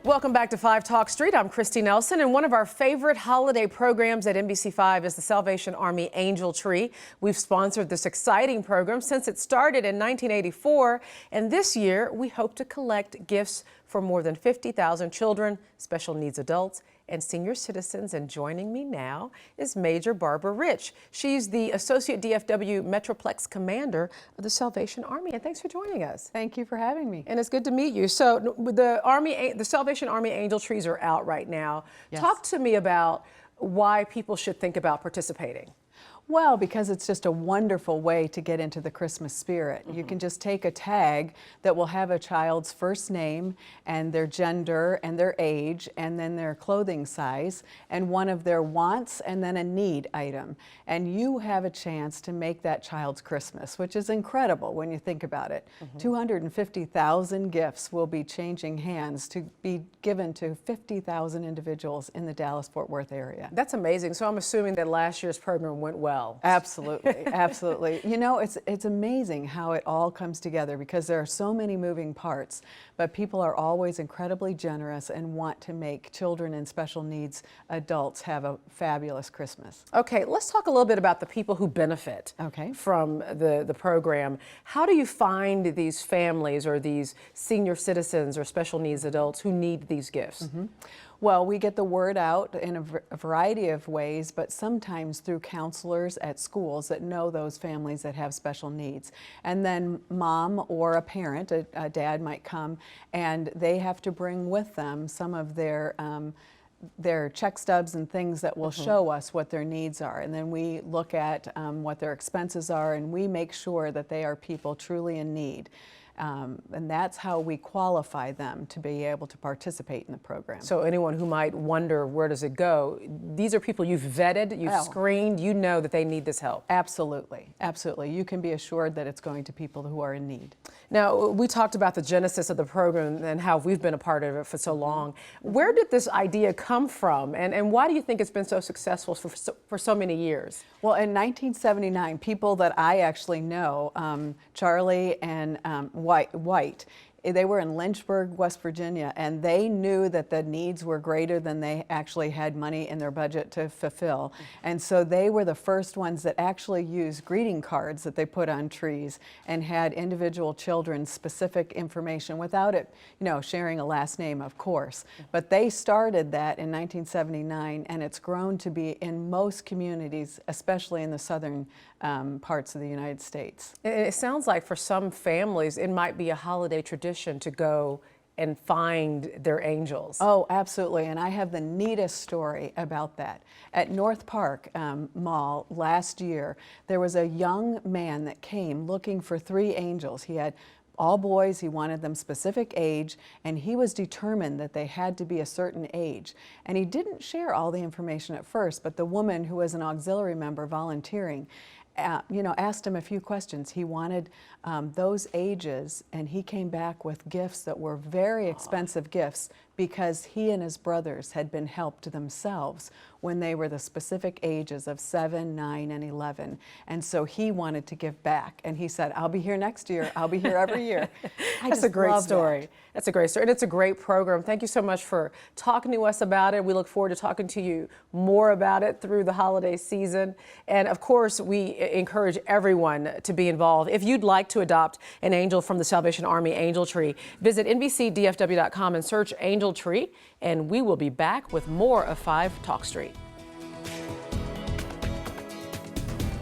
Welcome back to 5 Talk Street. I'm Christy Nelson, and one of our favorite holiday programs at NBC 5 is the Salvation Army Angel Tree. We've sponsored this exciting program since it started in 1984, and this year we hope to collect gifts for more than 50,000 children, special needs adults, and senior citizens. And joining me now is Major Barbara Rich. She's the Associate DFW Metroplex Commander of the Salvation Army, and thanks for joining us. Thank you for having me. And it's good to meet you. So the Salvation Army Angel Trees are out right now. Yes. Talk to me about why people should think about participating. Well, because it's just a wonderful way to get into the Christmas spirit. You can just take a tag that will have a child's first name and their gender and their age and then their clothing size and one of their wants and then a need item. And you have a chance to make that child's Christmas, which is incredible when you think about it. 250,000 gifts will be changing hands to be given to 50,000 individuals in the Dallas-Fort Worth area. That's amazing. So I'm assuming that last year's program went well. Absolutely, absolutely. You know, it's amazing how it all comes together because there are so many moving parts, but people are always incredibly generous and want to make children and special needs adults have a fabulous Christmas. Okay, let's talk a little bit about the people who benefit from the program. How do you find these families or these senior citizens or special needs adults who need these gifts? Well, we get the word out in a variety of ways, but sometimes through counselors at schools that know those families that have special needs. And then mom or a parent, a dad might come, and they have to bring with them some of their check stubs and things that will show us what their needs are. And then we look at what their expenses are, and we make sure that they are people truly in need. And that's how we qualify them to be able to participate in the program. So anyone who might wonder where does it go, these are people you've vetted, you've screened, you know that they need this help. Absolutely, absolutely. You can be assured that it's going to people who are in need. Now, we talked about the genesis of the program and how we've been a part of it for so long. Where did this idea come from, and why do you think it's been so successful for so many years? Well, in 1979, people that I actually know, Charlie and White, they were in Lynchburg, West Virginia, and they knew that the needs were greater than they actually had money in their budget to fulfill. And so they were the first ones that actually used greeting cards that they put on trees and had individual children's specific information without it, you know, sharing a last name, of course. But they started that in 1979, and it's grown to be in most communities, especially in the southern parts of the United States. It sounds like for some families, it might be a holiday tradition to go and find their angels. Oh, absolutely, and I have the neatest story about that. At North Park Mall last year, there was a young man that came looking for 3 angels. He had all boys, he wanted them specific age, and he was determined that they had to be a certain age. And he didn't share all the information at first, but the woman who was an auxiliary member volunteering asked him a few questions. He wanted those ages, and he came back with gifts that were very expensive gifts because he and his brothers had been helped themselves when they were the specific ages of 7, 9, and 11. And so he wanted to give back. And he said, I'll be here next year. I'll be here every year. That's a great story. That's a great story. And it's a great program. Thank you so much for talking to us about it. We look forward to talking to you more about it through the holiday season. And of course, we encourage everyone to be involved. If you'd like to adopt an angel from the Salvation Army Angel Tree, visit NBCDFW.com and search Angel Tree, and we will be back with more of 5 Talk Street.